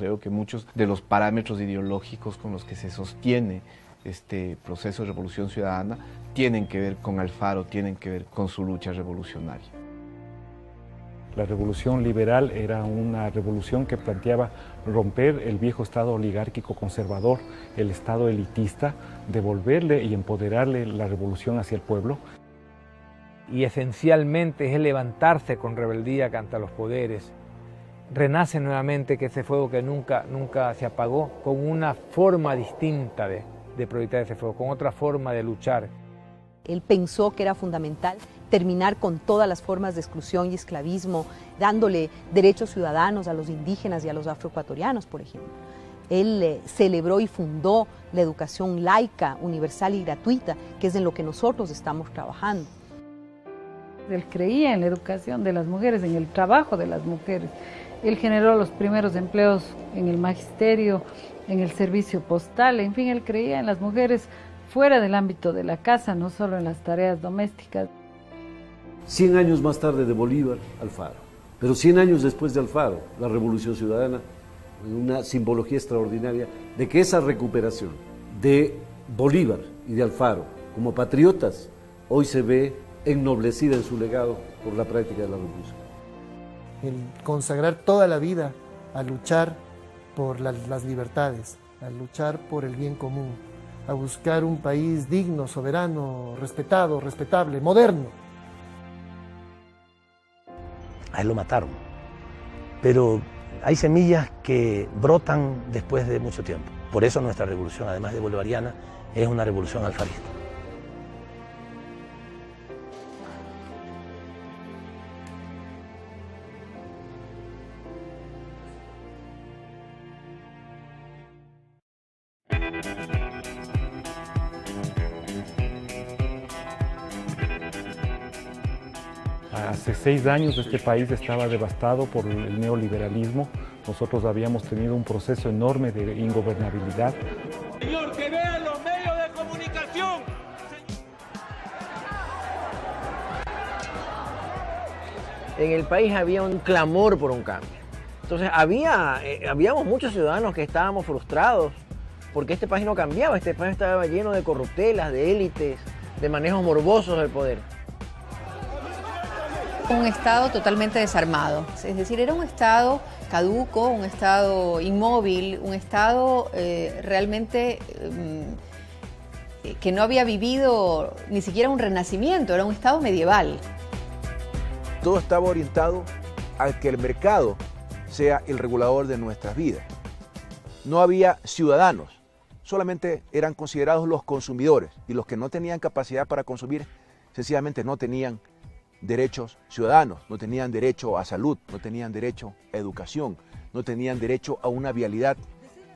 Creo que muchos de los parámetros ideológicos con los que se sostiene este proceso de revolución ciudadana tienen que ver con Alfaro, tienen que ver con su lucha revolucionaria. La revolución liberal era una revolución que planteaba romper el viejo estado oligárquico conservador, el estado elitista, devolverle y empoderarle la revolución hacia el pueblo. Y esencialmente es el levantarse con rebeldía contra los poderes. Renace nuevamente que ese fuego que nunca se apagó, con una forma distinta de proyectar ese fuego, con otra forma de luchar. Él pensó que era fundamental terminar con todas las formas de exclusión y esclavismo, dándole derechos ciudadanos a los indígenas y a los afroecuatorianos, por ejemplo. Él celebró y fundó la educación laica, universal y gratuita, que es en lo que nosotros estamos trabajando. Él creía en la educación de las mujeres, en el trabajo de las mujeres. Él generó los primeros empleos en el magisterio, en el servicio postal, en fin, él creía en las mujeres fuera del ámbito de la casa, no solo en las tareas domésticas. 100 años más tarde de Bolívar, Alfaro. Pero 100 años después de Alfaro, la Revolución Ciudadana, una simbología extraordinaria de que esa recuperación de Bolívar y de Alfaro como patriotas hoy se ve ennoblecida en su legado por la práctica de la revolución. El consagrar toda la vida a luchar por las libertades, a luchar por el bien común, a buscar un país digno, soberano, respetado, respetable, moderno. A él lo mataron, pero hay semillas que brotan después de mucho tiempo. Por eso nuestra revolución, además de bolivariana, es una revolución alfarista. Hace 6 años este país estaba devastado por el neoliberalismo. Nosotros habíamos tenido un proceso enorme de ingobernabilidad. Señor, que vean los medios de comunicación. En el país había un clamor por un cambio. Entonces habíamos muchos ciudadanos que estábamos frustrados porque este país no cambiaba. Este país estaba lleno de corruptelas, de élites, de manejos morbosos del poder. Un Estado totalmente desarmado, es decir, era un Estado caduco, un Estado inmóvil, un Estado realmente que no había vivido ni siquiera un renacimiento, era un Estado medieval. Todo estaba orientado a que el mercado sea el regulador de nuestras vidas. No había ciudadanos, solamente eran considerados los consumidores y los que no tenían capacidad para consumir sencillamente no tenían derechos ciudadanos, no tenían derecho a salud, no tenían derecho a educación, no tenían derecho a una vialidad.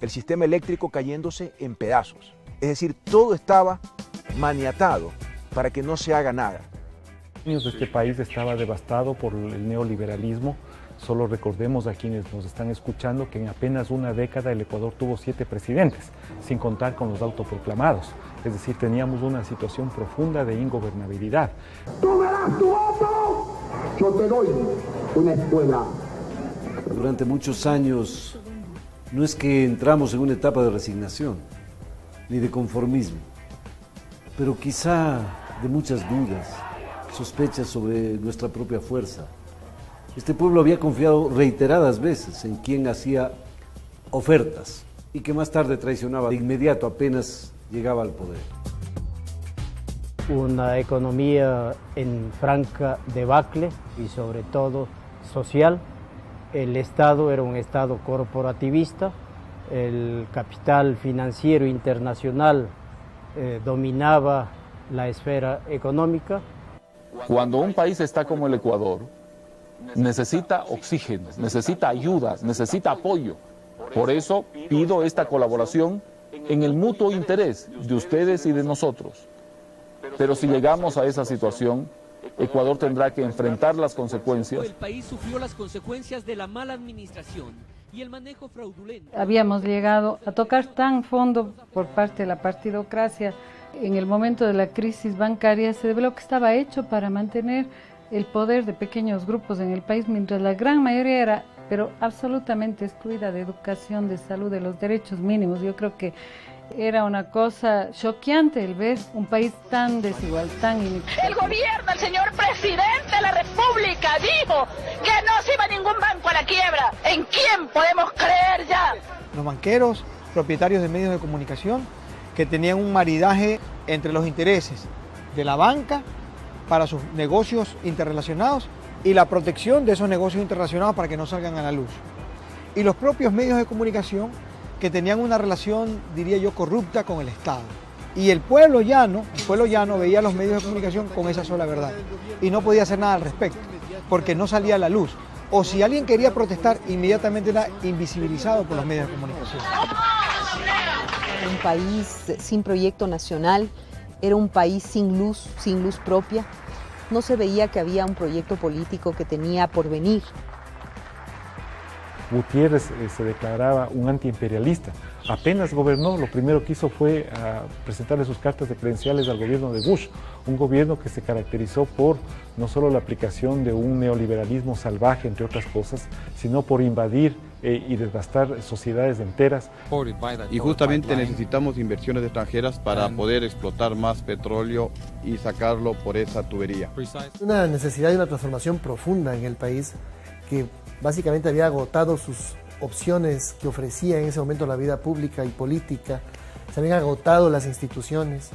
El sistema eléctrico cayéndose en pedazos. Es decir, todo estaba maniatado para que no se haga nada. Este país estaba devastado por el neoliberalismo. Solo recordemos a quienes nos están escuchando que en apenas una década el Ecuador tuvo 7 presidentes, sin contar con los autoproclamados. Es decir, teníamos una situación profunda de ingobernabilidad. ¡Tú me das tu voto! Yo te doy una escuela. Durante muchos años no es que entramos en una etapa de resignación, ni de conformismo, pero quizá de muchas dudas, sospechas sobre nuestra propia fuerza. Este pueblo había confiado reiteradas veces en quien hacía ofertas y que más tarde traicionaba de inmediato apenas llegaba al poder. Una economía en franca debacle y sobre todo social. El Estado era un Estado corporativista, el capital financiero internacional dominaba la esfera económica. Cuando un país está como el Ecuador, necesita oxígeno, necesita ayuda, necesita apoyo. Por eso pido esta colaboración en el mutuo interés de ustedes y de nosotros. Pero si llegamos a esa situación, Ecuador tendrá que enfrentar las consecuencias. El país sufrió las consecuencias de la mala administración y el manejo fraudulento. Habíamos llegado a tocar tan fondo por parte de la partidocracia. En el momento de la crisis bancaria se develó que estaba hecho para mantener el poder de pequeños grupos en el país, mientras la gran mayoría era pero absolutamente excluida de educación, de salud, de los derechos mínimos. Yo creo que era una cosa choqueante el ver un país tan desigual, tan inequitativo. El gobierno, el señor presidente de la República dijo que no se iba ningún banco a la quiebra. ¿En quién podemos creer ya? Los banqueros, propietarios de medios de comunicación, que tenían un maridaje entre los intereses de la banca para sus negocios interrelacionados y la protección de esos negocios interrelacionados para que no salgan a la luz. Y los propios medios de comunicación que tenían una relación, diría yo, corrupta con el Estado. Y el pueblo llano veía a los medios de comunicación con esa sola verdad y no podía hacer nada al respecto, porque no salía a la luz. O si alguien quería protestar, inmediatamente era invisibilizado por los medios de comunicación. Un país sin proyecto nacional, era un país sin luz propia. No se veía que había un proyecto político que tenía porvenir. Gutiérrez se declaraba un antiimperialista. Apenas gobernó, lo primero que hizo fue presentarle sus cartas de credenciales al gobierno de Bush, un gobierno que se caracterizó por no solo la aplicación de un neoliberalismo salvaje, entre otras cosas, sino por invadir y devastar sociedades enteras. Y justamente necesitamos inversiones extranjeras para poder explotar más petróleo y sacarlo por esa tubería. Una necesidad de una transformación profunda en el país que básicamente había agotado sus opciones que ofrecía en ese momento la vida pública y política, se habían agotado las instituciones,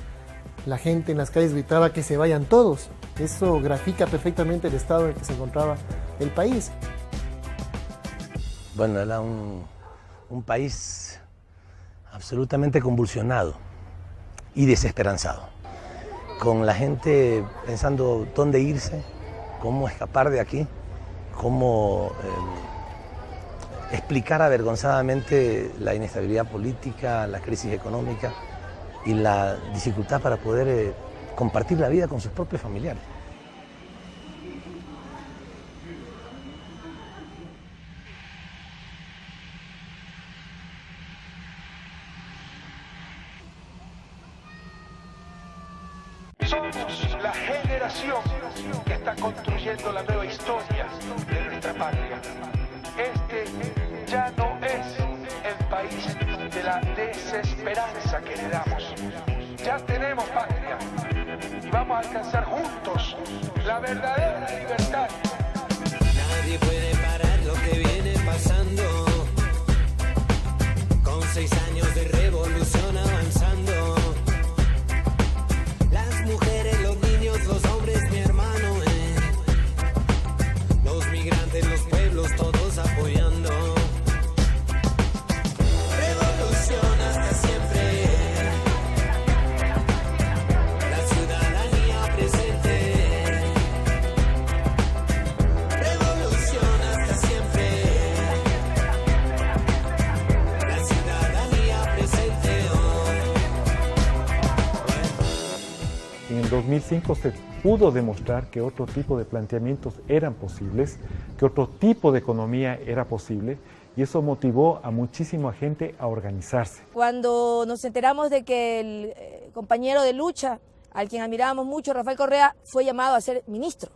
la gente en las calles gritaba que se vayan todos. Eso grafica perfectamente el estado en el que se encontraba el país. Bueno, era un país absolutamente convulsionado y desesperanzado, con la gente pensando dónde irse, cómo escapar de aquí, cómo explicar avergonzadamente la inestabilidad política, la crisis económica y la dificultad para poder compartir la vida con sus propios familiares. Somos la generación que está construyendo la nueva historia de nuestra patria. Este ya no es el país de la desesperanza que heredamos. Ya tenemos patria y vamos a alcanzar juntos la verdadera libertad. Nadie puede parar lo que viene pasando, con 6 años de revolución avanzando. Las mujeres, los niños, los hombres, mi hermano, los migrantes, los pueblos, todos apoyando. Revolución hasta siempre. La ciudadanía presente. Revolución hasta siempre. La ciudadanía presente. En el 2005 se pudo demostrar que otro tipo de planteamientos eran posibles, que otro tipo de economía era posible, y eso motivó a muchísima gente a organizarse. Cuando nos enteramos de que el compañero de lucha, al quien admirábamos mucho, Rafael Correa, fue llamado a ser ministro,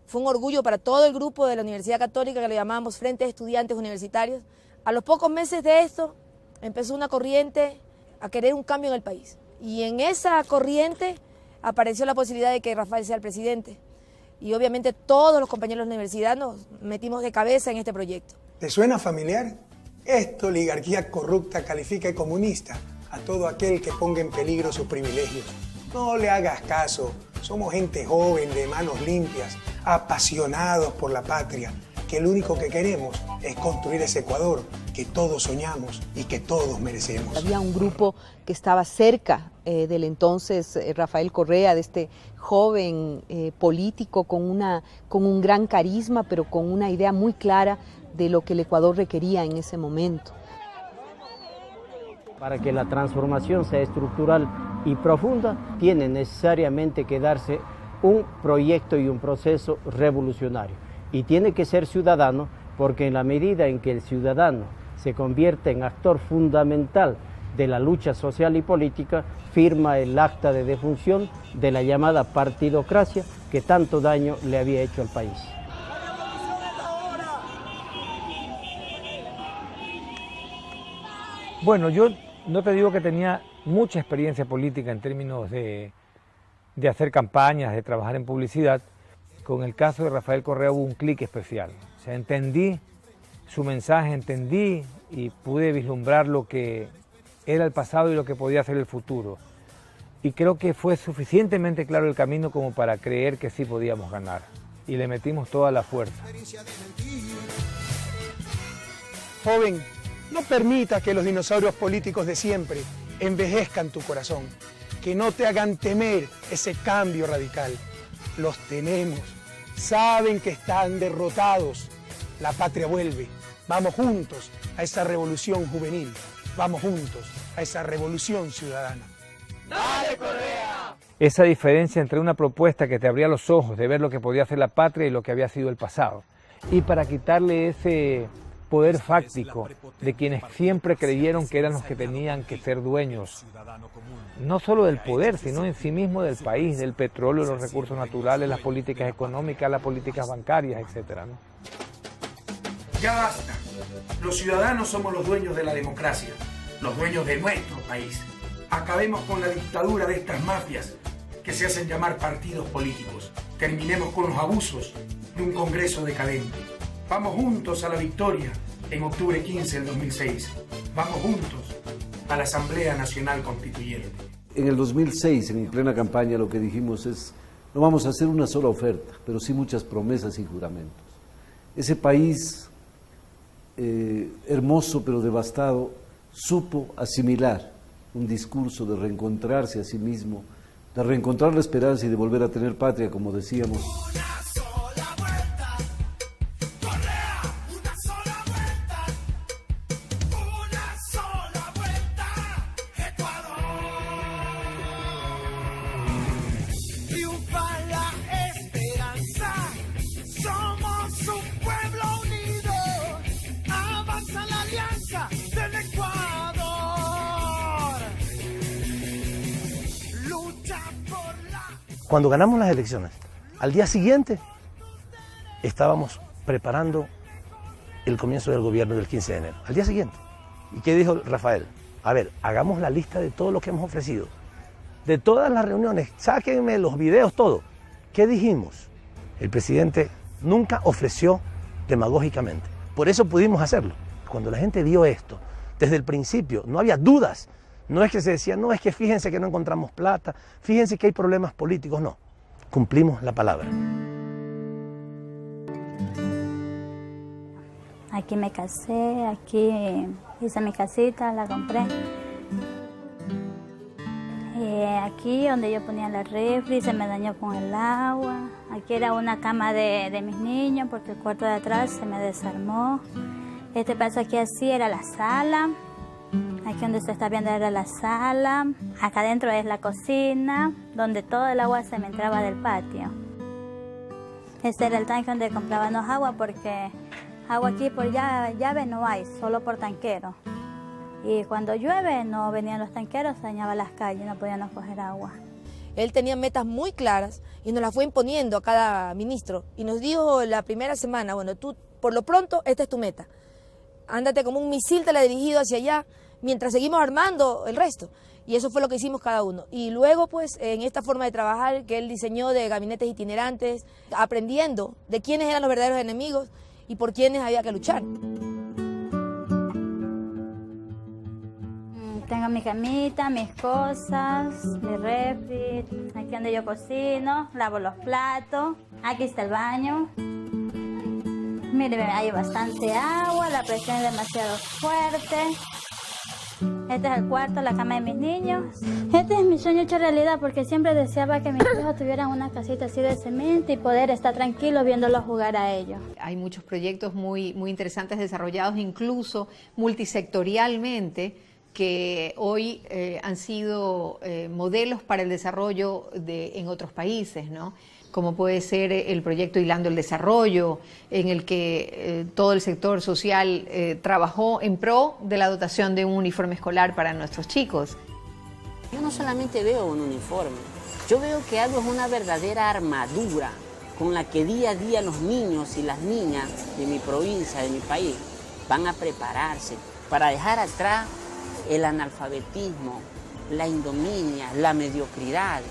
fue un orgullo para todo el grupo de la Universidad Católica, que le llamábamos Frente de Estudiantes Universitarios. A los pocos meses de esto, empezó una corriente a querer un cambio en el país. Y en esa corriente apareció la posibilidad de que Rafael sea el presidente. Y obviamente todos los compañeros de la universidad nos metimos de cabeza en este proyecto. ¿Te suena familiar? Esta oligarquía corrupta califica de comunista a todo aquel que ponga en peligro sus privilegios. No le hagas caso, somos gente joven, de manos limpias, apasionados por la patria, que lo único que queremos es construir ese Ecuador que todos soñamos y que todos merecemos. Había un grupo que estaba cerca del entonces Rafael Correa, de este joven político con un gran carisma, pero con una idea muy clara de lo que el Ecuador requería en ese momento. Para que la transformación sea estructural y profunda, tiene necesariamente que darse un proyecto y un proceso revolucionario. Y tiene que ser ciudadano, porque en la medida en que el ciudadano se convierte en actor fundamental de la lucha social y política, firma el acta de defunción de la llamada partidocracia que tanto daño le había hecho al país. Bueno, yo no te digo que tenía mucha experiencia política en términos de hacer campañas, de trabajar en publicidad. Con el caso de Rafael Correa hubo un clic especial. O sea, entendí su mensaje, entendí y pude vislumbrar lo que era el pasado y lo que podía ser el futuro. Y creo que fue suficientemente claro el camino como para creer que sí podíamos ganar. Y le metimos toda la fuerza. Joven, no permitas que los dinosaurios políticos de siempre envejezcan tu corazón, que no te hagan temer ese cambio radical. Los tenemos, saben que están derrotados. La patria vuelve. Vamos juntos a esa revolución juvenil. Vamos juntos a esa revolución ciudadana. ¡Dale, Correa! Esa diferencia entre una propuesta que te abría los ojos de ver lo que podía hacer la patria y lo que había sido el pasado. Y para quitarle ese poder fáctico de quienes siempre creyeron que eran los que tenían que ser dueños, no solo del poder, sino en sí mismo del país, del petróleo, los recursos naturales, las políticas económicas, las políticas bancarias, etcétera, ¿no? Ya basta. Los ciudadanos somos los dueños de la democracia, los dueños de nuestro país. Acabemos con la dictadura de estas mafias que se hacen llamar partidos políticos. Terminemos con los abusos de un Congreso decadente. Vamos juntos a la victoria en octubre 15 del 2006. Vamos juntos a la Asamblea Nacional Constituyente. En el 2006, en plena campaña, lo que dijimos es, no vamos a hacer una sola oferta, pero sí muchas promesas y juramentos. Ese país hermoso pero devastado supo asimilar un discurso de reencontrarse a sí mismo, de reencontrar la esperanza y de volver a tener patria, como decíamos. Cuando ganamos las elecciones, al día siguiente estábamos preparando el comienzo del gobierno del 15 de enero. Al día siguiente. ¿Y qué dijo Rafael? A ver, hagamos la lista de todo lo que hemos ofrecido. De todas las reuniones, sáquenme los videos, todo. ¿Qué dijimos? El presidente nunca ofreció demagógicamente. Por eso pudimos hacerlo. Cuando la gente vio esto, desde el principio, no había dudas. No es que se decía, no, es que fíjense que no encontramos plata, fíjense que hay problemas políticos, no. Cumplimos la palabra. Aquí me casé, aquí hice mi casita, la compré. Aquí donde yo ponía la refri se me dañó con el agua. Aquí era una cama de mis niños porque el cuarto de atrás se me desarmó. Este paso aquí así era la sala. Aquí donde se está viendo era la sala. Acá adentro es la cocina, donde todo el agua se me entraba del patio. Este era el tanque donde comprábamos agua porque agua aquí por llave no hay, solo por tanquero. Y cuando llueve no venían los tanqueros, se dañaban las calles, no podíamos coger agua. Él tenía metas muy claras y nos las fue imponiendo a cada ministro. Y nos dijo la primera semana, bueno, tú por lo pronto esta es tu meta. Ándate como un misil teledirigido hacia allá, mientras seguimos armando el resto. Y eso fue lo que hicimos cada uno. Y luego, pues, en esta forma de trabajar que él diseñó de gabinetes itinerantes, aprendiendo de quiénes eran los verdaderos enemigos y por quiénes había que luchar. Tengo mi camita, mis cosas, mi refri, aquí donde yo cocino, lavo los platos, aquí está el baño. Mire, hay bastante agua, la presión es demasiado fuerte. Este es el cuarto, la cama de mis niños. Este es mi sueño hecho realidad porque siempre deseaba que mis hijos tuvieran una casita así de cemento y poder estar tranquilos viéndolos jugar a ellos. Hay muchos proyectos muy interesantes desarrollados, incluso multisectorialmente, que hoy han sido modelos para el desarrollo en otros países, ¿no? Como puede ser el proyecto Hilando el Desarrollo, en el que todo el sector social trabajó en pro de la dotación de un uniforme escolar para nuestros chicos. Yo no solamente veo un uniforme, yo veo que algo es una verdadera armadura con la que día a día los niños y las niñas de mi provincia, de mi país, van a prepararse para dejar atrás el analfabetismo, la indominia, la mediocridad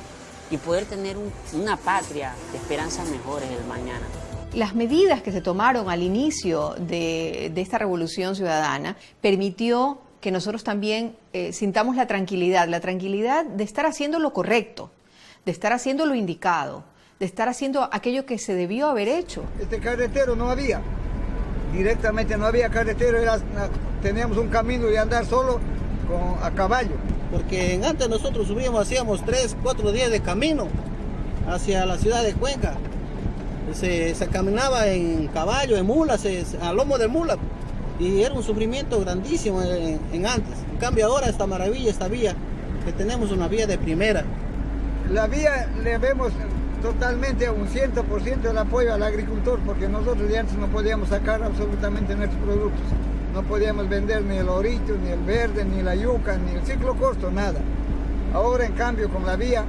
y poder tener una patria de esperanzas mejores el mañana. Las medidas que se tomaron al inicio de esta revolución ciudadana permitió que nosotros también sintamos la tranquilidad de estar haciendo lo correcto, de estar haciendo lo indicado, de estar haciendo aquello que se debió haber hecho. Este carretero no había, directamente no había carretero, teníamos un camino de andar solo a caballo. Porque antes nosotros subíamos, hacíamos 3, 4 días de camino hacia la ciudad de Cuenca. Se caminaba en caballo, en mulas, a lomo de mula, y era un sufrimiento grandísimo en antes. En cambio ahora esta maravilla, esta vía, que tenemos una vía de primera. La vía le vemos totalmente un 100% el apoyo al agricultor, porque nosotros de antes no podíamos sacar absolutamente nuestros productos. No podíamos vender ni el orito, ni el verde, ni la yuca, ni el ciclo corto, nada. Ahora, en cambio, con la vía,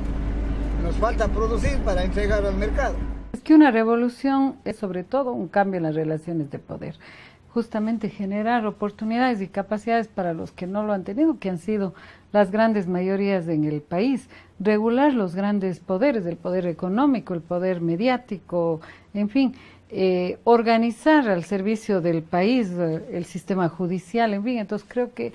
nos falta producir para entregar al mercado. Es que una revolución es sobre todo un cambio en las relaciones de poder. Justamente generar oportunidades y capacidades para los que no lo han tenido, que han sido las grandes mayorías en el país. Regular los grandes poderes, el poder económico, el poder mediático, en fin. Organizar al servicio del país el sistema judicial, en fin, entonces creo que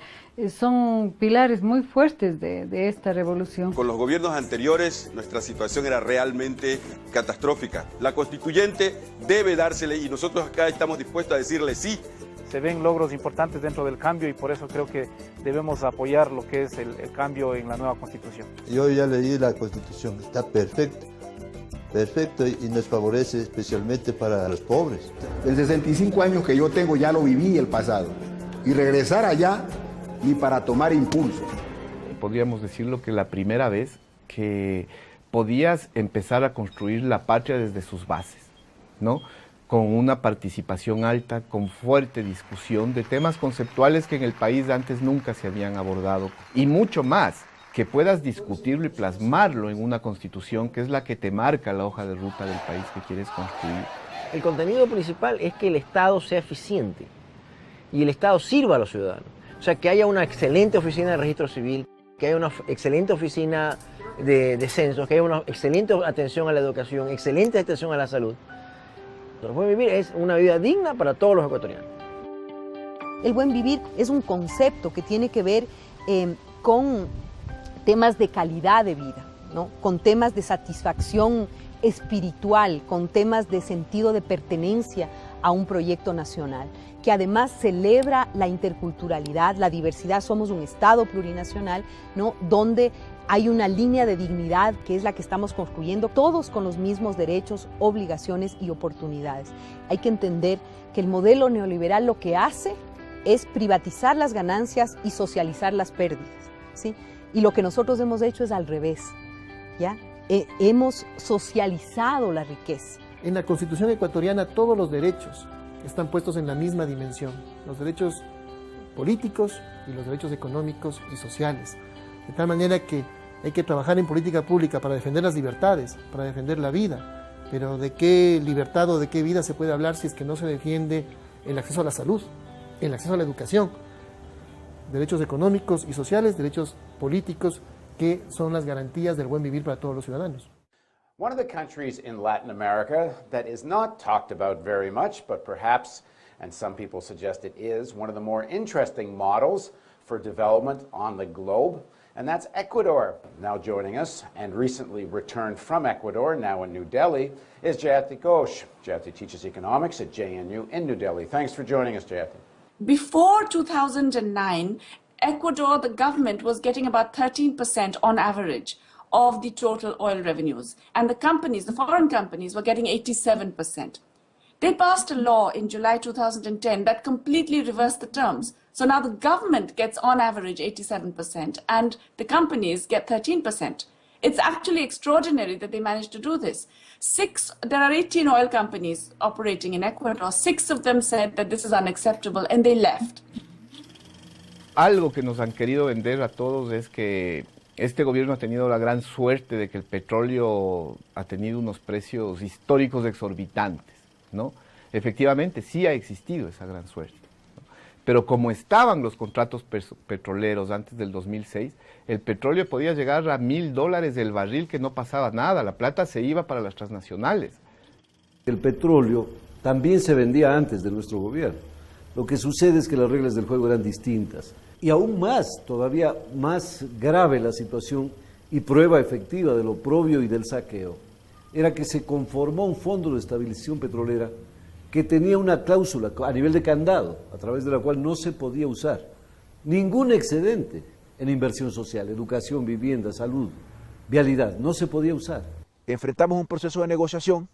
son pilares muy fuertes de esta revolución. Con los gobiernos anteriores nuestra situación era realmente catastrófica. La constituyente debe dársele y nosotros acá estamos dispuestos a decirle sí. Se ven logros importantes dentro del cambio y por eso creo que debemos apoyar lo que es el cambio en la nueva constitución. Yo ya leí la constitución, está perfecta. Perfecto, y nos favorece especialmente para los pobres. El 65 años que yo tengo ya lo viví el pasado y regresar allá ni para tomar impulso. Podríamos decirlo que la primera vez que podías empezar a construir la patria desde sus bases, ¿no? Con una participación alta, con fuerte discusión de temas conceptuales que en el país antes nunca se habían abordado y mucho más. Que puedas discutirlo y plasmarlo en una constitución que es la que te marca la hoja de ruta del país que quieres construir. El contenido principal es que el Estado sea eficiente y el Estado sirva a los ciudadanos. O sea, que haya una excelente oficina de registro civil, que haya una excelente oficina de censos, que haya una excelente atención a la educación, excelente atención a la salud. El buen vivir es una vida digna para todos los ecuatorianos. El buen vivir es un concepto que tiene que ver con temas de calidad de vida, ¿no? Con temas de satisfacción espiritual, con temas de sentido de pertenencia a un proyecto nacional, que además celebra la interculturalidad, la diversidad. Somos un Estado plurinacional, ¿no? Donde hay una línea de dignidad que es la que estamos construyendo, todos con los mismos derechos, obligaciones y oportunidades. Hay que entender que el modelo neoliberal lo que hace es privatizar las ganancias y socializar las pérdidas, ¿sí? Y lo que nosotros hemos hecho es al revés, ¿ya? Hemos socializado la riqueza. En la Constitución ecuatoriana todos los derechos están puestos en la misma dimensión, los derechos políticos y los derechos económicos y sociales, de tal manera que hay que trabajar en política pública para defender las libertades, para defender la vida, pero ¿de qué libertad o de qué vida se puede hablar si es que no se defiende el acceso a la salud, el acceso a la educación? Derechos económicos y sociales, derechos políticos, que son las garantías del buen vivir para todos los ciudadanos. One of the countries in Latin America that is not talked about very much, but perhaps, and some people suggest it is, one of the more interesting models for development on the globe, and that's Ecuador. Now joining us, and recently returned from Ecuador, now in New Delhi, is Jayati Ghosh. Jayati teaches economics at JNU in New Delhi. Thanks for joining us, Jayati. Before 2009, Ecuador, the government was getting about 13% on average of the total oil revenues. And the companies, the foreign companies, were getting 87%. They passed a law in July 2010 that completely reversed the terms. So now the government gets on average 87% and the companies get 13%. It's actually extraordinary that they managed to do this. There are 18 oil companies operating in Ecuador. 6 of them said that this is unacceptable and they left. Algo que nos han querido vender a todos es que este gobierno ha tenido la gran suerte de que el petróleo ha tenido unos precios históricos exorbitantes, ¿no? Efectivamente, sí ha existido esa gran suerte, ¿no? Pero como estaban los contratos petroleros antes del 2006, el petróleo podía llegar a $1.000 el barril, que no pasaba nada, la plata se iba para las transnacionales. El petróleo también se vendía antes de nuestro gobierno. Lo que sucede es que las reglas del juego eran distintas. Y aún más, todavía más grave la situación y prueba efectiva del oprobio y del saqueo, era que se conformó un fondo de estabilización petrolera que tenía una cláusula a nivel de candado, a través de la cual no se podía usar ningún excedente en inversión social, educación, vivienda, salud, vialidad, no se podía usar. Enfrentamos un proceso de negociación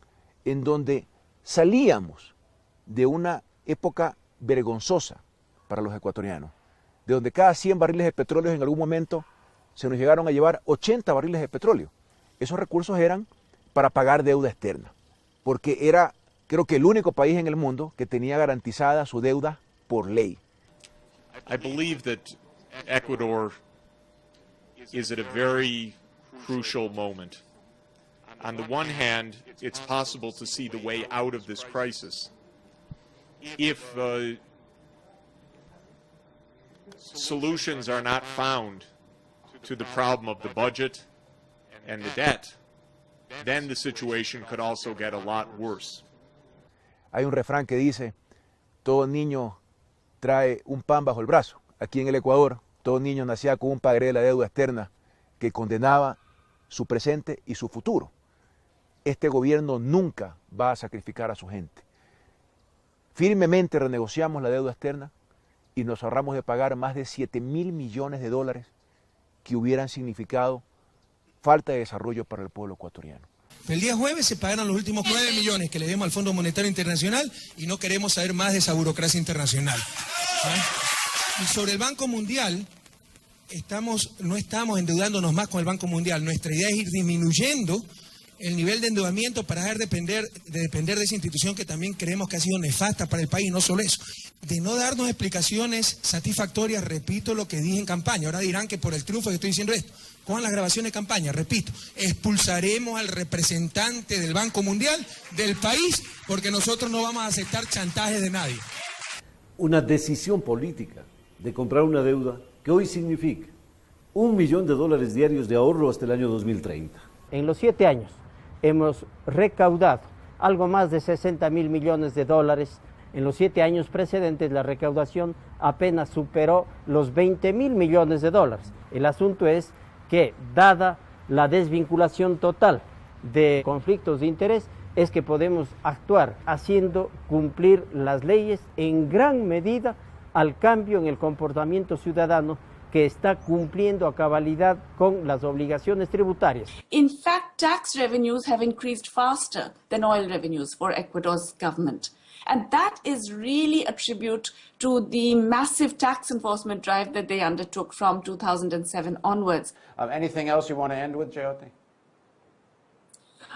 en donde salíamos de una época vergonzosa para los ecuatorianos, de donde cada 100 barriles de petróleo en algún momento se nos llegaron a llevar 80 barriles de petróleo. Esos recursos eran para pagar deuda externa, porque era, creo que, el único país en el mundo que tenía garantizada su deuda por ley. I believe that Ecuador is at a very crucial moment. On the one hand, it's possible to see the way out of this crisis. If solutions are not found to the problem of the budget and the debt, then the situation could also get a lot worse. Hay un refrán que dice, todo niño trae un pan bajo el brazo. Aquí en el Ecuador, todo niño nacía con un pagaré de la deuda externa que condenaba su presente y su futuro. Este gobierno nunca va a sacrificar a su gente. Firmemente renegociamos la deuda externa y nos ahorramos de pagar más de $7.000 millones que hubieran significado falta de desarrollo para el pueblo ecuatoriano. El día jueves se pagaron los últimos 9 millones que le demos al Fondo Monetario Internacional y no queremos saber más de esa burocracia internacional. Y sobre el Banco Mundial, no estamos endeudándonos más con el Banco Mundial. Nuestra idea es ir disminuyendo el nivel de endeudamiento para dejar de depender de esa institución que también creemos que ha sido nefasta para el país, no solo eso. De no darnos explicaciones satisfactorias, repito lo que dije en campaña. Ahora dirán que por el triunfo que estoy diciendo esto. Con las grabaciones de campaña, repito, expulsaremos al representante del Banco Mundial del país porque nosotros no vamos a aceptar chantajes de nadie. Una decisión política de comprar una deuda que hoy significa $1 millón diarios de ahorro hasta el año 2030. En los 7 años hemos recaudado algo más de $60.000 millones. En los 7 años precedentes la recaudación apenas superó los $20.000 millones. El asunto es que, dada la desvinculación total de conflictos de interés, es que podemos actuar haciendo cumplir las leyes en gran medida al cambio en el comportamiento ciudadano que está cumpliendo a cabalidad con las obligaciones tributarias. In fact, tax revenues have increased faster than oil revenues for Ecuador's government. And that is really a tribute to the massive tax enforcement drive that they undertook from 2007 onwards. Anything else you want to end with, Jyoti?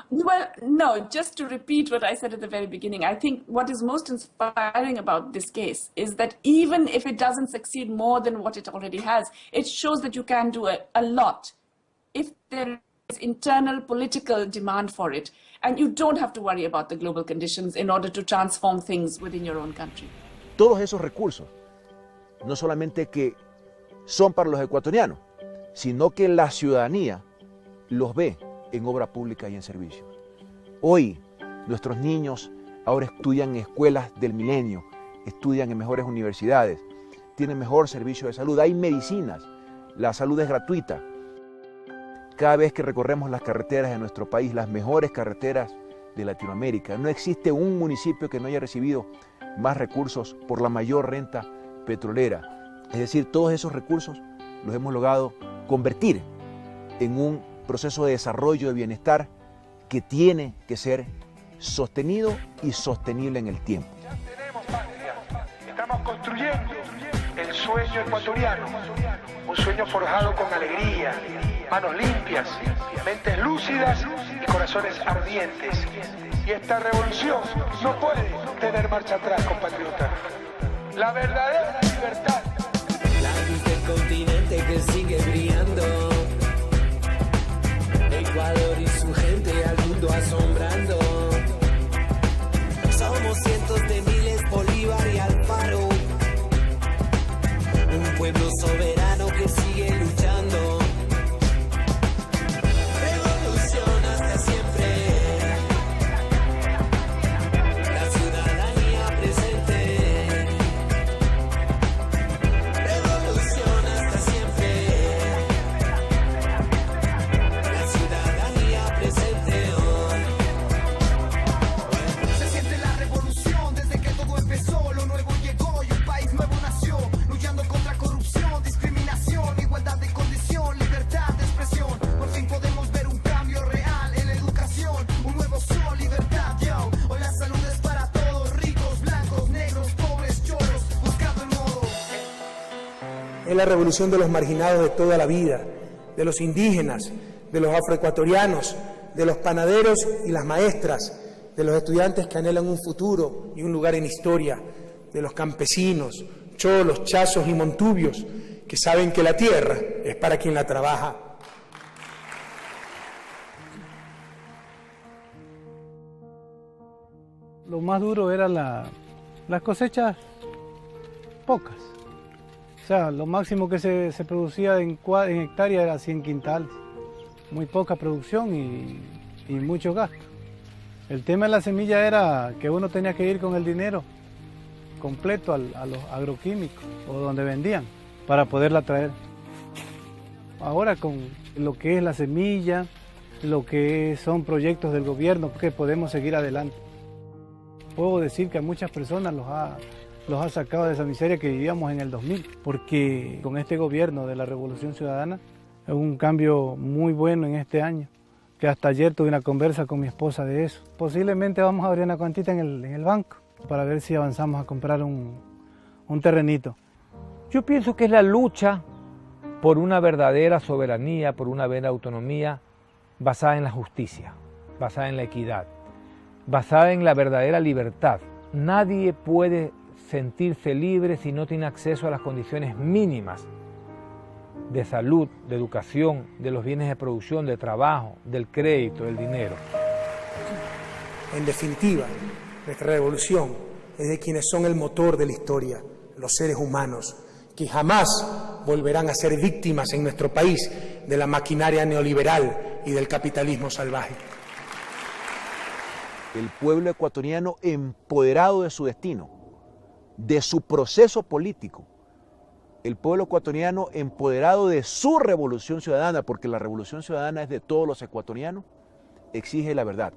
Well, no, just to repeat what I said at the very beginning, I think what is most inspiring about this case is that even if it doesn't succeed more than what it already has, it shows that you can do a lot if there is internal political demand for it. And you don't have to worry about the global conditions in order to transform things within your own country. Todos esos recursos, no solamente que son para los ecuatorianos, sino que la ciudadanía los ve en obra pública y en servicios. Hoy, nuestros niños ahora estudian en escuelas del milenio, estudian en mejores universidades, tienen mejor servicio de salud, hay medicinas, la salud es gratuita. Cada vez que recorremos las carreteras de nuestro país, las mejores carreteras de Latinoamérica, no existe un municipio que no haya recibido más recursos por la mayor renta petrolera. Es decir, todos esos recursos los hemos logrado convertir en un proceso de desarrollo, de bienestar, que tiene que ser sostenido y sostenible en el tiempo. Ya tenemos patria, estamos construyendo el sueño ecuatoriano, un sueño forjado con alegría, manos limpias, mentes lúcidas y corazones ardientes. Y esta revolución no puede tener marcha atrás, compatriotas. La verdadera libertad. La luz del continente que sigue brillando. Ecuador y su gente al mundo asombrando. Somos cientos de miles, Bolívar y Alfaro. Es la revolución de los marginados de toda la vida, de los indígenas, de los afroecuatorianos, de los panaderos y las maestras, de los estudiantes que anhelan un futuro y un lugar en historia, de los campesinos, cholos, chazos y montubios, que saben que la tierra es para quien la trabaja. Lo más duro era las cosechas pocas. O sea, lo máximo que se producía en hectárea era 100 quintales. Muy poca producción y mucho gasto. El tema de la semilla era que uno tenía que ir con el dinero completo a los agroquímicos o donde vendían para poderla traer. Ahora con lo que es la semilla, lo que son proyectos del gobierno, que podemos seguir adelante. Puedo decir que a muchas personas los ha sacado de esa miseria que vivíamos en el 2000, porque con este gobierno de la Revolución Ciudadana es un cambio muy bueno en este año, que hasta ayer tuve una conversa con mi esposa de eso. Posiblemente vamos a abrir una cuantita en el banco para ver si avanzamos a comprar un terrenito. Yo pienso que es la lucha por una verdadera soberanía, por una verdadera autonomía basada en la justicia, basada en la equidad, basada en la verdadera libertad. Nadie puede sentirse libre si no tiene acceso a las condiciones mínimas de salud, de educación, de los bienes de producción, de trabajo, del crédito, del dinero. En definitiva, nuestra revolución es de quienes son el motor de la historia, los seres humanos, que jamás volverán a ser víctimas en nuestro país de la maquinaria neoliberal y del capitalismo salvaje. El pueblo ecuatoriano empoderado de su destino, de su proceso político. El pueblo ecuatoriano empoderado de su revolución ciudadana, porque la revolución ciudadana es de todos los ecuatorianos, exige la verdad.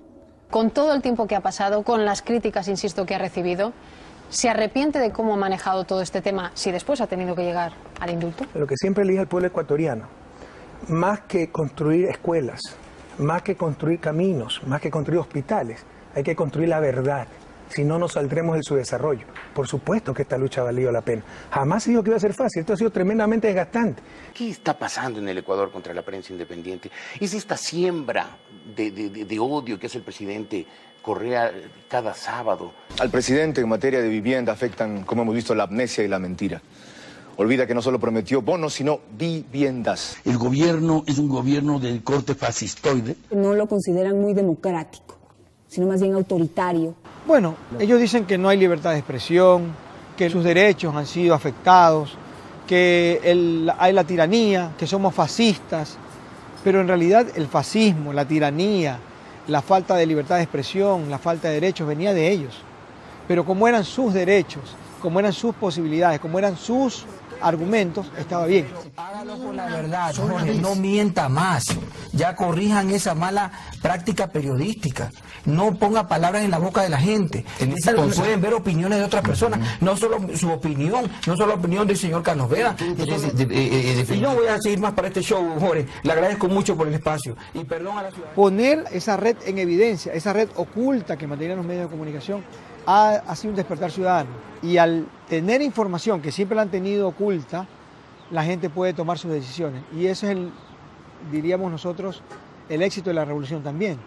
Con todo el tiempo que ha pasado, con las críticas, insisto, que ha recibido, ¿se arrepiente de cómo ha manejado todo este tema si después ha tenido que llegar al indulto? Lo que siempre elige el pueblo ecuatoriano, más que construir escuelas, más que construir caminos, más que construir hospitales, hay que construir la verdad. Si no, nos saldremos de su desarrollo. Por supuesto que esta lucha ha valido la pena. Jamás se dijo que iba a ser fácil. Esto ha sido tremendamente desgastante. ¿Qué está pasando en el Ecuador contra la prensa independiente? ¿Es esta siembra de odio que hace el presidente Correa cada sábado? Al presidente en materia de vivienda afectan, como hemos visto, la amnesia y la mentira. Olvida que no solo prometió bonos, sino viviendas. El gobierno es un gobierno del corte fascistoide. No lo consideran muy democrático, sino más bien autoritario. Bueno, ellos dicen que no hay libertad de expresión, que sus derechos han sido afectados, que hay la tiranía, que somos fascistas, pero en realidad el fascismo, la tiranía, la falta de libertad de expresión, la falta de derechos venía de ellos. Pero como eran sus derechos, como eran sus posibilidades, como eran sus argumentos, estaba bien. Hágalo con la verdad, Jorge, no mienta más. Ya corrijan esa mala práctica periodística. No ponga palabras en la boca de la gente. Pueden ver opiniones de otras personas, no solo su opinión, no solo la opinión del señor Carlos Vera. Y no voy a seguir más para este show, Jorge. Le agradezco mucho por el espacio. Y perdón a la ciudadanía. Poner esa red en evidencia, esa red oculta que mantenían los medios de comunicación, ha sido un despertar ciudadano. Y al tener información que siempre la han tenido oculta, la gente puede tomar sus decisiones. Y eso es diríamos nosotros, el éxito de la revolución también.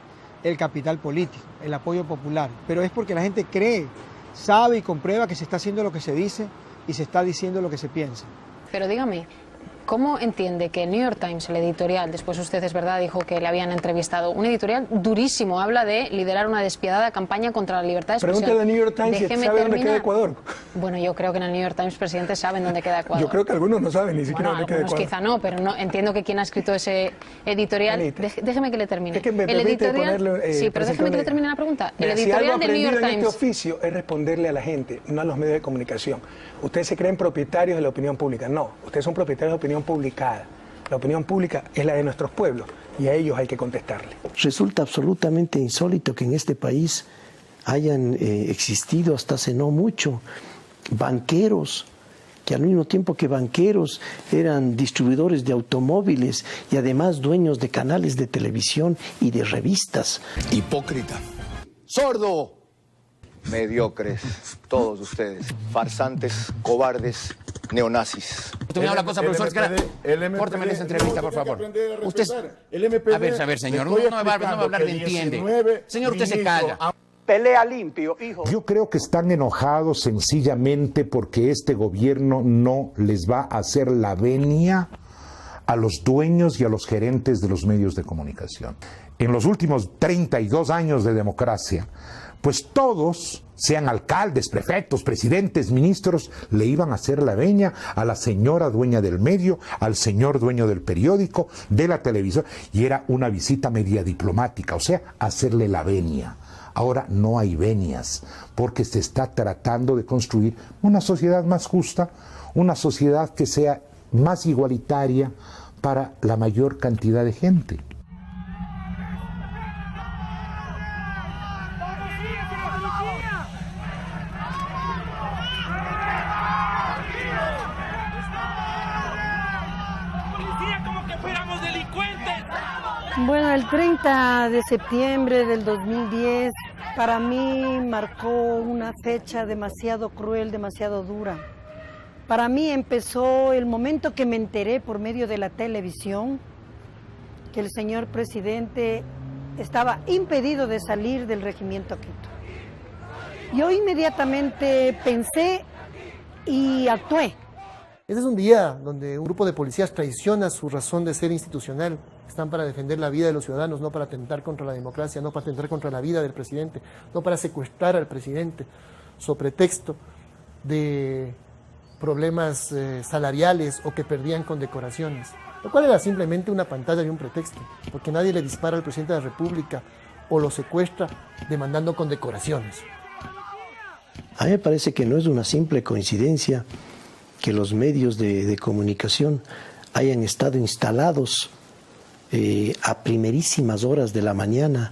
El capital político, el apoyo popular. Pero es porque la gente cree, sabe y comprueba que se está haciendo lo que se dice y se está diciendo lo que se piensa. Pero dígame, ¿cómo entiende que el New York Times, el editorial, después usted es verdad, dijo que le habían entrevistado, un editorial durísimo, habla de liderar una despiadada campaña contra la libertad de expresión? Pregúntale al New York Times si sabe dónde queda Ecuador. Bueno, yo creo que en el New York Times, presidente, saben dónde queda Ecuador. Yo creo que algunos no saben ni siquiera dónde queda Ecuador. Quizá no, pero no, entiendo que quien ha escrito ese editorial... Déjeme que le termine. Es que me el editorial... sí, pero déjeme que le termine la pregunta. El editorial del New York Times... en este oficio es responderle a la gente, no a los medios de comunicación. Ustedes se creen propietarios de la opinión pública. No, ustedes son propietarios de la opinión publicada. La opinión pública es la de nuestros pueblos y a ellos hay que contestarle. Resulta absolutamente insólito que en este país hayan existido hasta hace no mucho banqueros, que al mismo tiempo que banqueros eran distribuidores de automóviles y además dueños de canales de televisión y de revistas. Hipócrita. Sordo. Mediocres. Todos ustedes. Farsantes, cobardes neonazis. Usted me da una cosa, profesor, córteme esa entrevista, por favor. Usted, a ver, señor, no va a hablar de entiende. Señor, usted se calla. Pelea limpio, hijo. Yo creo que están enojados sencillamente porque este gobierno no les va a hacer la venia a los dueños y a los gerentes de los medios de comunicación. En los últimos 32 años de democracia, pues todos, sean alcaldes, prefectos, presidentes, ministros, le iban a hacer la venia a la señora dueña del medio, al señor dueño del periódico, de la televisión, y era una visita media diplomática, o sea, hacerle la venia. Ahora no hay venias, porque se está tratando de construir una sociedad más justa, una sociedad que sea más igualitaria para la mayor cantidad de gente. Bueno, el 30 de septiembre del 2010 para mí marcó una fecha demasiado cruel, demasiado dura. Para mí empezó el momento que me enteré por medio de la televisión que el señor presidente estaba impedido de salir del regimiento Quito. Yo inmediatamente pensé y actué. Este es un día donde un grupo de policías traiciona su razón de ser institucional. Están para defender la vida de los ciudadanos, no para atentar contra la democracia, no para atentar contra la vida del presidente, no para secuestrar al presidente, sobre pretexto de problemas salariales o que perdían condecoraciones, lo cual era simplemente una pantalla y un pretexto, porque nadie le dispara al presidente de la República o lo secuestra demandando condecoraciones. A mí me parece que no es una simple coincidencia que los medios de comunicación hayan estado instalados a primerísimas horas de la mañana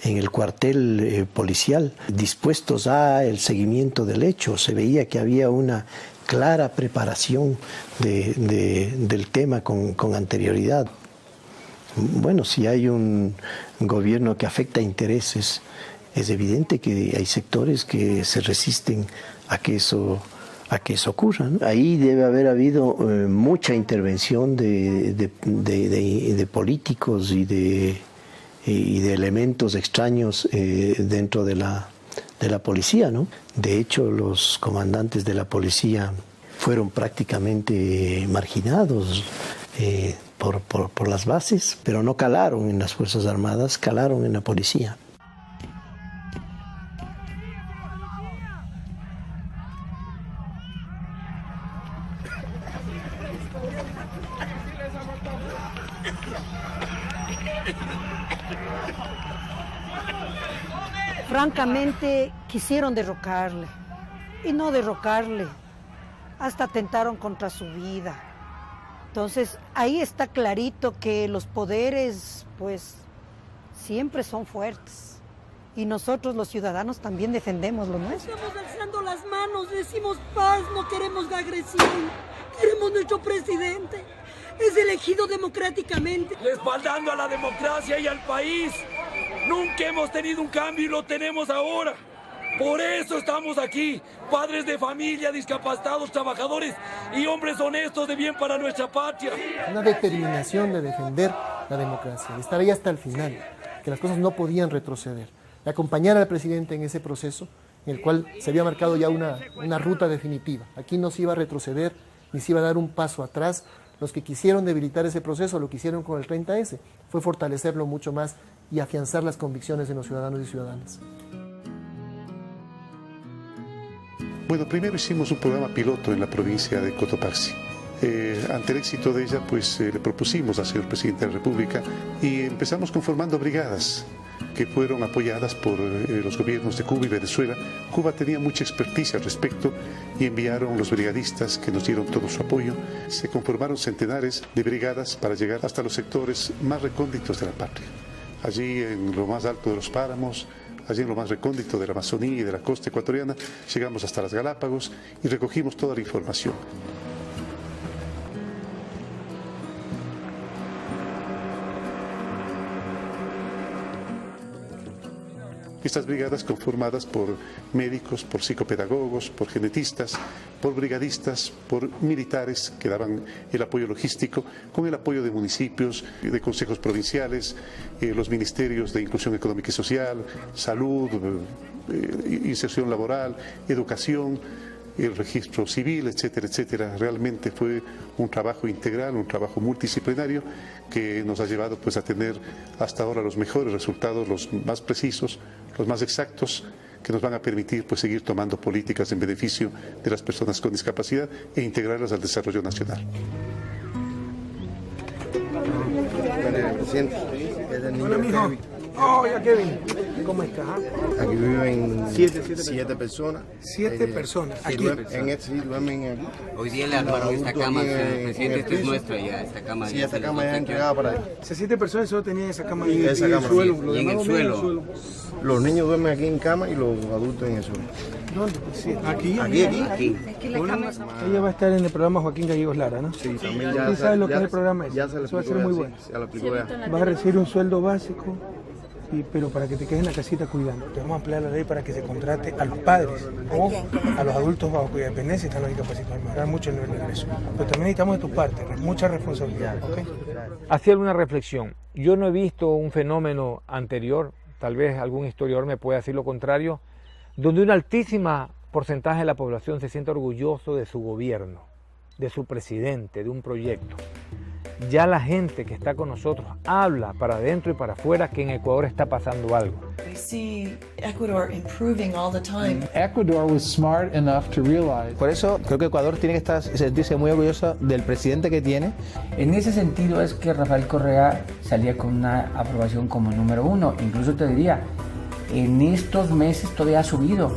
en el cuartel policial, dispuestos al seguimiento del hecho. Se veía que había una clara preparación del tema con anterioridad. Bueno, si hay un gobierno que afecta intereses, es evidente que hay sectores que se resisten a que eso ocurra, ¿no? Ahí debe haber habido mucha intervención de políticos y de elementos extraños dentro de la policía, ¿no? De hecho, los comandantes de la policía fueron prácticamente marginados por las bases, pero no calaron en las Fuerzas Armadas, calaron en la policía. Francamente, quisieron derrocarle, y no derrocarle, hasta atentaron contra su vida. Entonces, ahí está clarito que los poderes, pues, siempre son fuertes. Y nosotros, los ciudadanos, también defendemos lo nuestro. Estamos alzando las manos, decimos paz, no queremos la agresión, queremos nuestro presidente. Es elegido democráticamente. Respaldando a la democracia y al país. Nunca hemos tenido un cambio y lo tenemos ahora. Por eso estamos aquí, padres de familia, discapacitados, trabajadores y hombres honestos de bien para nuestra patria. Una determinación de defender la democracia, de estar ahí hasta el final, que las cosas no podían retroceder. De acompañar al presidente en ese proceso, en el cual se había marcado ya una ruta definitiva. Aquí no se iba a retroceder, ni se iba a dar un paso atrás. Los que quisieron debilitar ese proceso, lo que hicieron con el 30S, fue fortalecerlo mucho más y afianzar las convicciones de los ciudadanos y ciudadanas. Bueno, primero hicimos un programa piloto en la provincia de Cotopaxi. Ante el éxito de ella, pues le propusimos al señor presidente de la República y empezamos conformando brigadas que fueron apoyadas por los gobiernos de Cuba y Venezuela. Cuba tenía mucha experticia al respecto y enviaron los brigadistas que nos dieron todo su apoyo. Se conformaron centenares de brigadas para llegar hasta los sectores más recónditos de la patria. Allí en lo más alto de los páramos, allí en lo más recóndito de la Amazonía y de la costa ecuatoriana, llegamos hasta las Galápagos y recogimos toda la información. Estas brigadas conformadas por médicos, por psicopedagogos, por genetistas, por brigadistas, por militares que daban el apoyo logístico, con el apoyo de municipios, de consejos provinciales, los ministerios de Inclusión Económica y Social, Salud, Inserción Laboral, Educación, el registro civil, etcétera, etcétera. Realmente fue un trabajo integral, un trabajo multidisciplinario que nos ha llevado pues a tener hasta ahora los mejores resultados, los más precisos, los más exactos, que nos van a permitir pues seguir tomando políticas en beneficio de las personas con discapacidad e integrarlas al desarrollo nacional. Hola, mijo. Hola, Kevin. ¿Cómo estás? Aquí viven siete personas. 7 personas. Aquí. Duermen aquí. Hoy día le armaron esta cama, presidente, esta es nuestra ya, esta cama. Sí, esta cama ya entregada para ahí. Esas 7 personas solo tenían esa cama y en el suelo. Y en el suelo. Los niños duermen aquí en cama y los adultos en el suelo. ¿Dónde? Sí, aquí. Ella va a estar en el programa Joaquín Gallegos Lara, ¿no? Sí, también ya. ¿Tú sabes lo que es el programa ese? Ya se lo Eso va a ser muy bueno. Ya. Vas a recibir un sueldo básico, pero para que te quedes en la casita cuidando. Te vamos a ampliar la ley para que se contrate a los padres o a los adultos bajo cuya dependencia están los discapacitados. Mejorar mucho el nivel de ingreso. Pero también necesitamos de tu parte, mucha responsabilidad. ¿Okay? Hacía alguna reflexión. Yo no he visto un fenómeno anterior, tal vez algún historiador me pueda decir lo contrario, donde un altísimo porcentaje de la población se siente orgulloso de su gobierno, de su presidente, de un proyecto. Ya la gente que está con nosotros habla para adentro y para afuera que en Ecuador está pasando algo. We see Ecuador improving all the time. Ecuador was smart enough to realize. Por eso creo que Ecuador tiene que sentirse muy orgulloso del presidente que tiene. En ese sentido es que Rafael Correa salía con una aprobación como número 1. Incluso te diría, en estos meses todavía ha subido.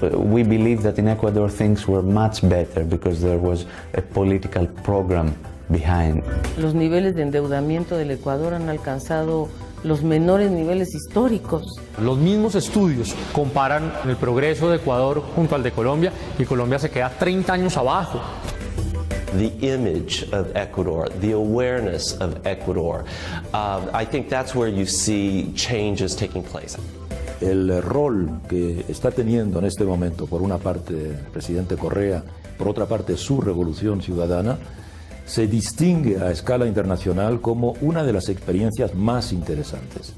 We believe that in Ecuador things were much better because there was a political program behind. Los niveles de endeudamiento del Ecuador han alcanzado los menores niveles históricos. Los mismos estudios comparan el progreso de Ecuador junto al de Colombia y Colombia se queda 30 años abajo. The image of Ecuador, the awareness of Ecuador, I think that's where you see changes taking place. El rol que está teniendo en este momento, por una parte el presidente Correa, por otra parte su revolución ciudadana, se distingue a escala internacional como una de las experiencias más interesantes,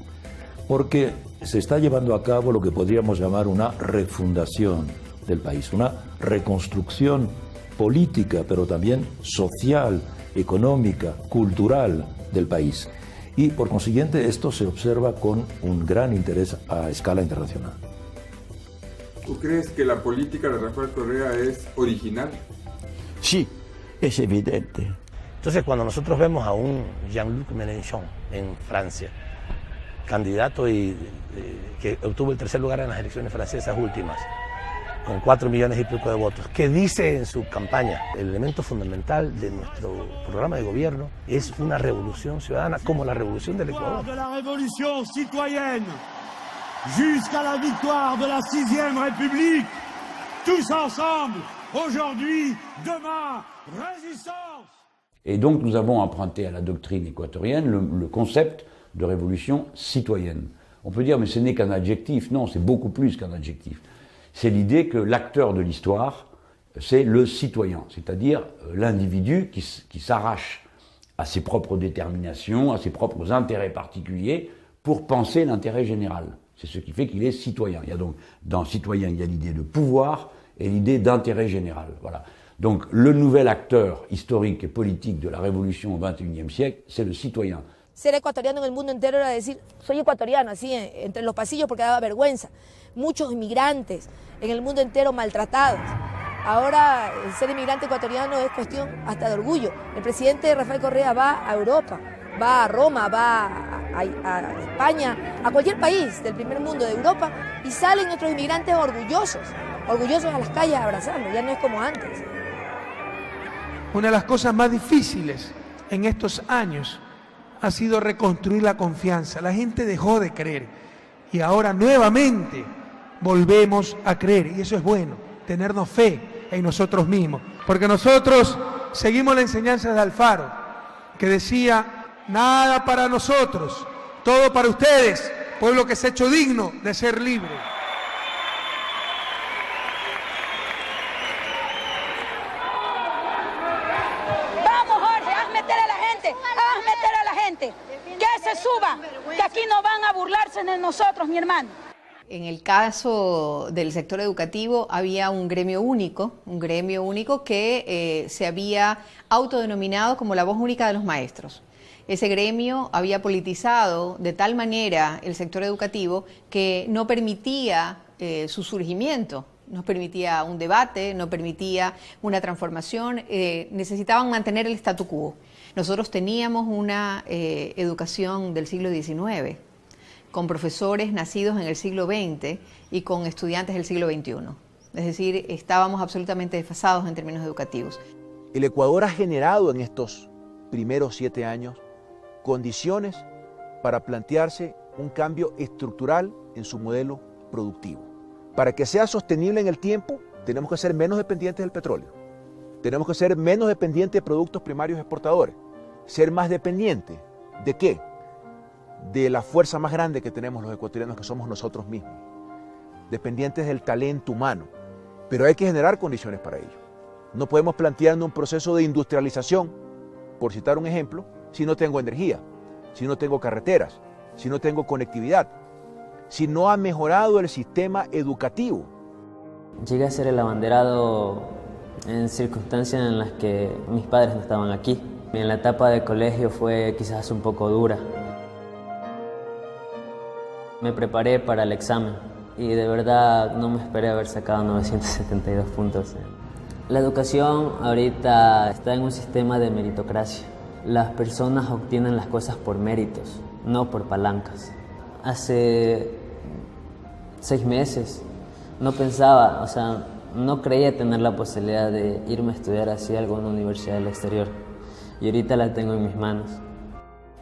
porque se está llevando a cabo lo que podríamos llamar una refundación del país, una reconstrucción política, pero también social, económica, cultural del país. Y por consiguiente esto se observa con un gran interés a escala internacional. ¿Tú crees que la política de Rafael Correa es original? Sí, es evidente. Entonces, cuando nosotros vemos a un Jean-Luc Mélenchon en Francia, candidato que obtuvo el 3er lugar en las elecciones francesas últimas, con 4 millones y pico de votos, que dice en su campaña, el elemento fundamental de nuestro programa de gobierno es una revolución ciudadana como la revolución del Ecuador. De la revolución citoyenne jusqu'à la victoire de la 6e République, tous ensemble, aujourd'hui, demain, résistance. Et donc nous avons emprunté à la doctrine équatorienne le concept de révolution citoyenne. On peut dire mais ce n'est qu'un adjectif, non, c'est beaucoup plus qu'un adjectif. C'est l'idée que l'acteur de l'histoire, c'est le citoyen, c'est-à-dire l'individu qui s'arrache à ses propres déterminations, à ses propres intérêts particuliers pour penser l'intérêt général. C'est ce qui fait qu'il est citoyen. Il y a donc, dans citoyen, il y a l'idée de pouvoir et l'idée d'intérêt général. Voilà. Donc le nouvel acteur historique et politique de la révolution au XXIe siècle, c'est le citoyen. Ser ecuatoriano en el mundo entero era decir, soy ecuatoriano, así entre los pasillos porque daba vergüenza. Muchos inmigrantes en el mundo entero maltratados. Ahora el ser inmigrante ecuatoriano es cuestión hasta de orgullo. El presidente Rafael Correa va a Europa, va a Roma, va a España, a cualquier país del primer mundo de Europa y salen nuestros inmigrantes orgullosos a las calles a abrazarlos, ya no es como antes. Una de las cosas más difíciles en estos años ha sido reconstruir la confianza. La gente dejó de creer y ahora nuevamente volvemos a creer y eso es bueno, tenernos fe en nosotros mismos, porque nosotros seguimos la enseñanza de Alfaro, que decía, nada para nosotros, todo para ustedes, pueblo que se ha hecho digno de ser libre. Vamos, Jorge, haz meter a la gente, que se suba, que aquí no van a burlarse de nosotros, mi hermano. En el caso del sector educativo había un gremio único que se había autodenominado como la voz única de los maestros. Ese gremio había politizado de tal manera el sector educativo que no permitía su surgimiento, no permitía un debate, no permitía una transformación, necesitaban mantener el statu quo. Nosotros teníamos una educación del siglo XIX, con profesores nacidos en el siglo XX y con estudiantes del siglo XXI. Es decir, estábamos absolutamente desfasados en términos educativos. El Ecuador ha generado en estos primeros 7 años condiciones para plantearse un cambio estructural en su modelo productivo. Para que sea sostenible en el tiempo, tenemos que ser menos dependientes del petróleo. Tenemos que ser menos dependientes de productos primarios exportadores. Ser más dependientes ¿de qué? De la fuerza más grande que tenemos los ecuatorianos, que somos nosotros mismos, dependientes del talento humano, pero hay que generar condiciones para ello. No podemos plantearnos un proceso de industrialización, por citar un ejemplo, si no tengo energía, si no tengo carreteras, si no tengo conectividad, si no ha mejorado el sistema educativo. Llegué a ser el abanderado en circunstancias en las que mis padres no estaban aquí. En la etapa de colegio fue quizás un poco dura. Me preparé para el examen y de verdad no me esperé haber sacado 972 puntos. La educación ahorita está en un sistema de meritocracia. Las personas obtienen las cosas por méritos, no por palancas. Hace 6 meses no pensaba, no creía tener la posibilidad de irme a estudiar así a alguna universidad del exterior. Y ahorita la tengo en mis manos.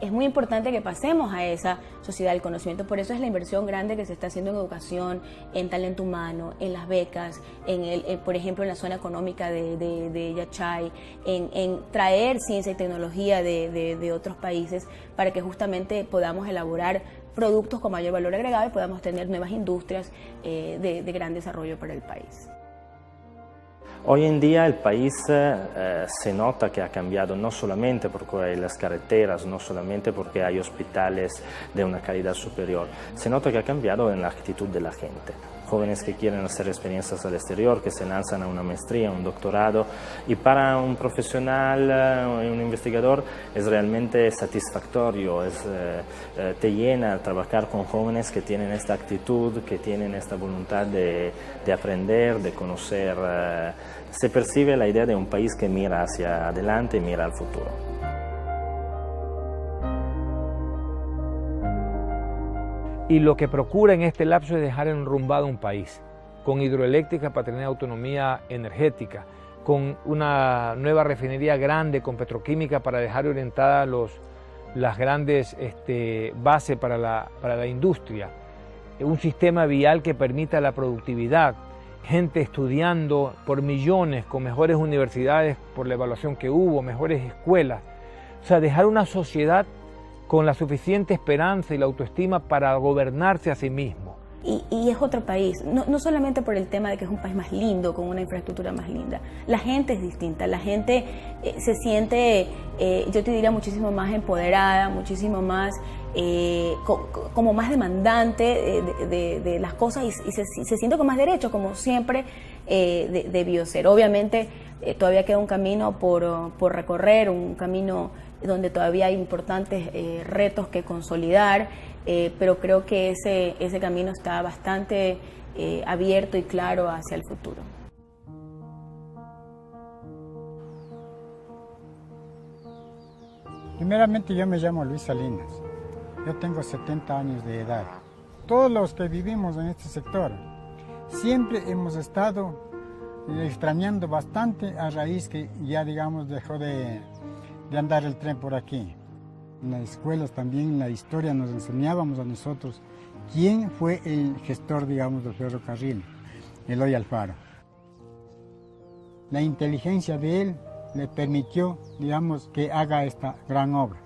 Es muy importante que pasemos a esa sociedad del conocimiento, por eso es la inversión grande que se está haciendo en educación, en talento humano, en las becas, por ejemplo en la zona económica de Yachay, en traer ciencia y tecnología de otros países para que justamente podamos elaborar productos con mayor valor agregado y podamos tener nuevas industrias de gran desarrollo para el país. Hoy en día el país se nota que ha cambiado no solamente porque hay las carreteras, no solamente porque hay hospitales de una calidad superior, se nota que ha cambiado en la actitud de la gente. Jóvenes que quieren hacer experiencias al exterior, que se lanzan a una maestría, un doctorado, y para un profesional y un investigador es realmente satisfactorio, te llena trabajar con jóvenes que tienen esta actitud, que tienen esta voluntad de aprender, de conocer. Se percibe la idea de un país que mira hacia adelante y mira al futuro. Y lo que procura en este lapso es dejar enrumbado un país, con hidroeléctrica para tener autonomía energética, con una nueva refinería grande, con petroquímica para dejar orientadas las grandes bases para la industria, un sistema vial que permita la productividad, gente estudiando por millones, con mejores universidades por la evaluación que hubo, mejores escuelas. O sea, dejar una sociedad con la suficiente esperanza y la autoestima para gobernarse a sí mismo. Y es otro país, no solamente por el tema de que es un país más lindo, con una infraestructura más linda. La gente es distinta, la gente se siente, yo te diría, muchísimo más empoderada, muchísimo más, como más demandante de las cosas y se siente con más derechos, como siempre debió ser. Obviamente todavía queda un camino por recorrer, un camino donde todavía hay importantes retos que consolidar, pero creo que ese camino está bastante abierto y claro hacia el futuro. Primeramente, yo me llamo Luis Salinas, yo tengo 70 años de edad. Todos los que vivimos en este sector siempre hemos estado extrañando bastante a raíz que ya, digamos, dejó de andar el tren por aquí. En las escuelas también, en la historia, nos enseñábamos a nosotros quién fue el gestor, digamos, del ferrocarril, Eloy Alfaro. La inteligencia de él le permitió, digamos, que haga esta gran obra.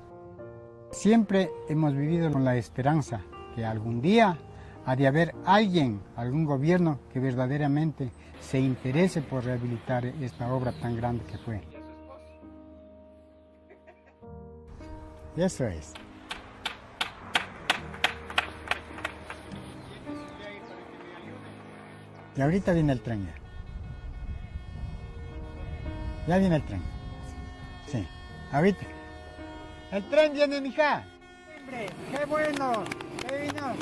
Siempre hemos vivido con la esperanza que algún día ha de haber alguien, algún gobierno que verdaderamente se interese por rehabilitar esta obra tan grande que fue. Eso es. Y ahorita viene el tren ya. Ya viene el tren. Sí, ahorita. El tren viene, mija. ¡Qué bueno! ¡Qué vino!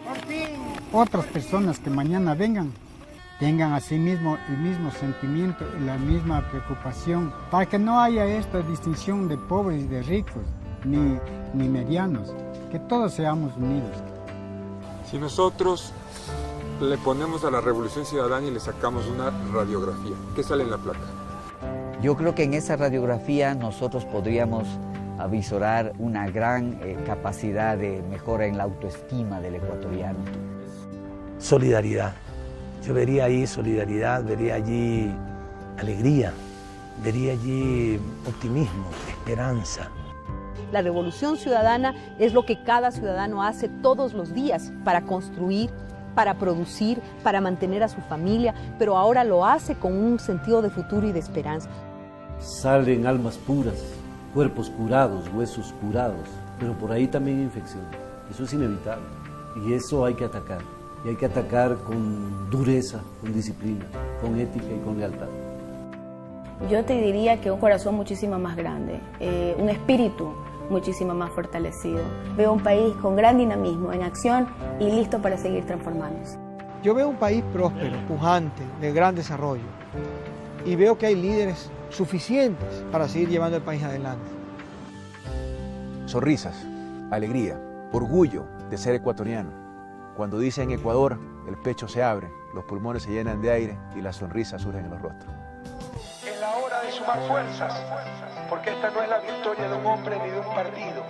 ¡Por fin! Otras personas que mañana vengan, tengan así mismo el mismo sentimiento y la misma preocupación, para que no haya esta distinción de pobres y de ricos, ni medianos, que todos seamos unidos. Si nosotros le ponemos a la Revolución Ciudadana y le sacamos una radiografía, ¿qué sale en la placa? Yo creo que en esa radiografía nosotros podríamos avisorar una gran capacidad de mejora en la autoestima del ecuatoriano. Solidaridad. Yo vería ahí solidaridad, vería allí alegría, vería allí optimismo, esperanza. La revolución ciudadana es lo que cada ciudadano hace todos los días para construir, para producir, para mantener a su familia, pero ahora lo hace con un sentido de futuro y de esperanza. Salen almas puras, cuerpos curados, huesos curados, pero por ahí también hay infección. Eso es inevitable y eso hay que atacar. Y hay que atacar con dureza, con disciplina, con ética y con lealtad. Yo te diría que un corazón muchísimo más grande, un espíritu muchísimo más fortalecido. Veo un país con gran dinamismo, en acción y listo para seguir transformándose. Yo veo un país próspero, pujante, de gran desarrollo y veo que hay líderes suficientes para seguir llevando el país adelante. Sonrisas, alegría, orgullo de ser ecuatoriano. Cuando dicen Ecuador, el pecho se abre, los pulmones se llenan de aire y las sonrisas surgen en los rostros. Es la hora de sumar fuerzas, porque esta no es la victoria de un hombre ni de un partido,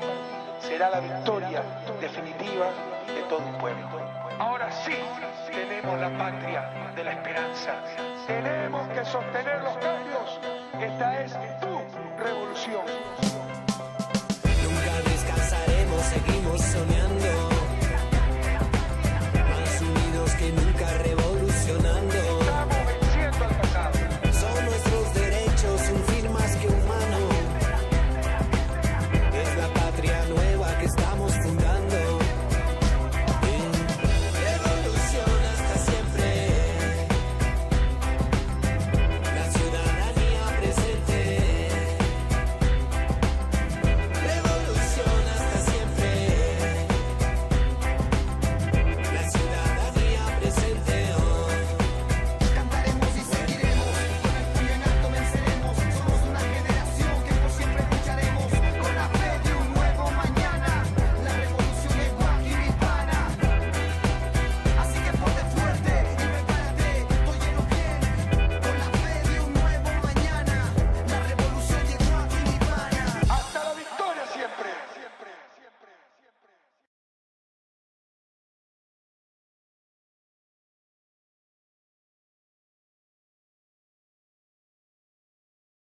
será la victoria definitiva de todo un pueblo. Ahora sí tenemos la patria de la esperanza, tenemos que sostener los cambios, esta es